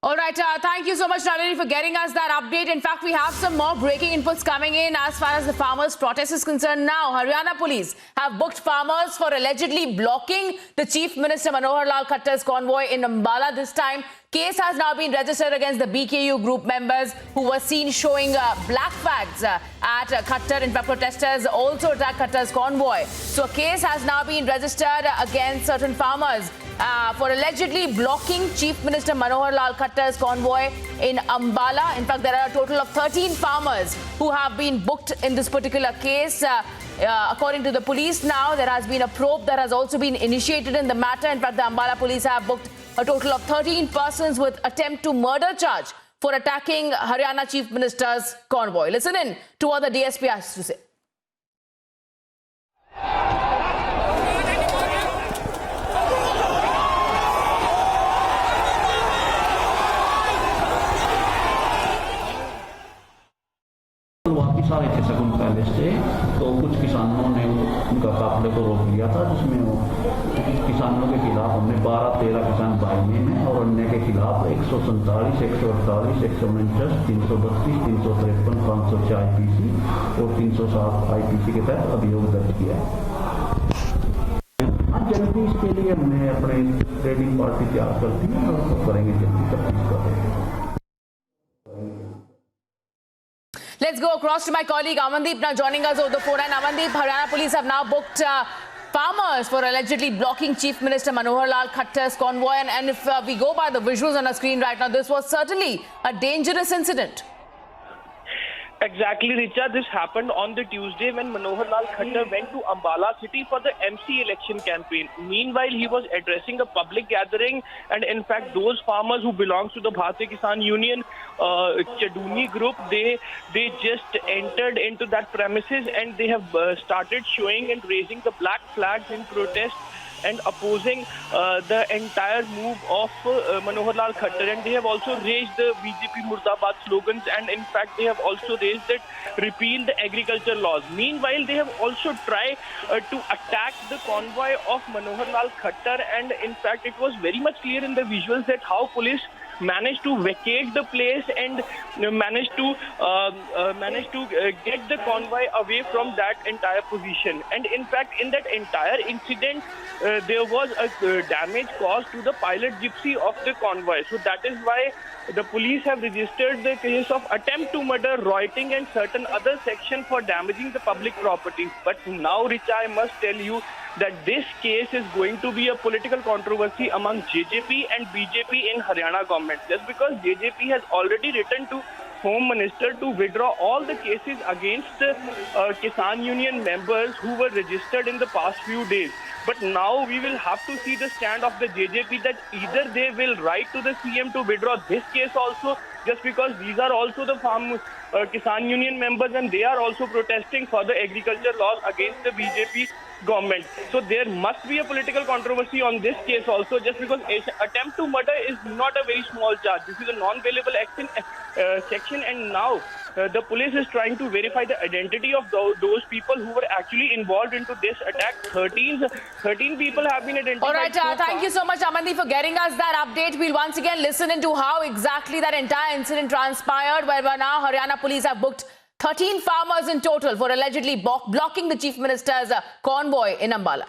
All right, thank you so much, Nalini, for getting us that update. In fact, we have some more breaking inputs coming in as far as the farmers' protest is concerned. Now, Haryana police have booked farmers for allegedly blocking the Chief Minister Manohar Lal Khattar's convoy in Ambala. This time, case has now been registered against the BKU group members who were seen showing black flags at Khattar. In fact, protesters also attacked Khattar's convoy. So a case has now been registered against certain farmers for allegedly blocking Chief Minister Manohar Lal Khattar's convoy in Ambala. In fact, there are a total of 13 farmers who have been booked in this particular case. According to the police now, there has been a probe that has also been initiated in the matter. In fact, the Ambala police have booked a total of 13 persons with attempt to murder charge for attacking Haryana Chief Minister's convoy. Listen in to what the DSP has to say. बाकी सारे थे सगुन पहले से, तो कुछ किसानों ने उनका काफिले को रोक लिया था, जिसमें किसानों के खिलाफ हमने 12-13 किसान भाई हैं और अन्य के खिलाफ 147, 148, 149, 332, 353, 506 IPC और 307 IPC के तहत अभियोग दर्ज किया है। जल्दी इसके लिए हमने अपने ट्रेडिंग पार्टी तैयार कर दी है और करेंगे जल्दी तफ्तीश करेंगे। Let's go across to my colleague Amandeep now joining us over the phone. And Amandeep, Haryana police have now booked farmers for allegedly blocking Chief Minister Manohar Lal Khattar's convoy. And if we go by the visuals on our screen right now, this was certainly a dangerous incident. Exactly, Richa. This happened on the Tuesday when Manohar Lal Khattar went to Ambala city for the MC election campaign. Meanwhile, he was addressing a public gathering, and in fact, those farmers who belong to the Bharatiya Kisan Union Chaduni group, they just entered into that premises and they have started showing and raising the black flags in protest and opposing the entire move of Manohar Lal Khattar. And they have also raised the BJP Murdabad slogans, and in fact they have also raised that repeal the agriculture laws. Meanwhile, they have also tried to attack the convoy of Manohar Lal Khattar, and in fact it was very much clear in the visuals that how police managed to vacate the place and managed to get the convoy away from that entire position. And in fact, in that entire incident, there was a damage caused to the pilot gypsy of the convoy. So that is why the police have registered the case of attempt to murder, rioting and certain other sections for damaging the public property. But now, Richa, I must tell you that this case is going to be a political controversy among JJP and BJP in Haryana government, just because JJP has already written to Home Minister to withdraw all the cases against Kisan Union members who were registered in the past few days. But now we will have to see the stand of the JJP that either they will write to the CM to withdraw this case also, just because these are also the Kisan Union members and they are also protesting for the agriculture laws against the BJP government. So there must be a political controversy on this case also, just because attempt to murder is not a very small charge. This is a non-bailable action section, and now the police is trying to verify the identity of those people who were actually involved into this attack. 13 people have been identified. All right, thank you so much, Amandeep, for getting us that update. We'll once again listen into how exactly that entire incident transpired, where now Haryana police have booked 13 farmers in total for allegedly blocking the Chief Minister's convoy in Ambala.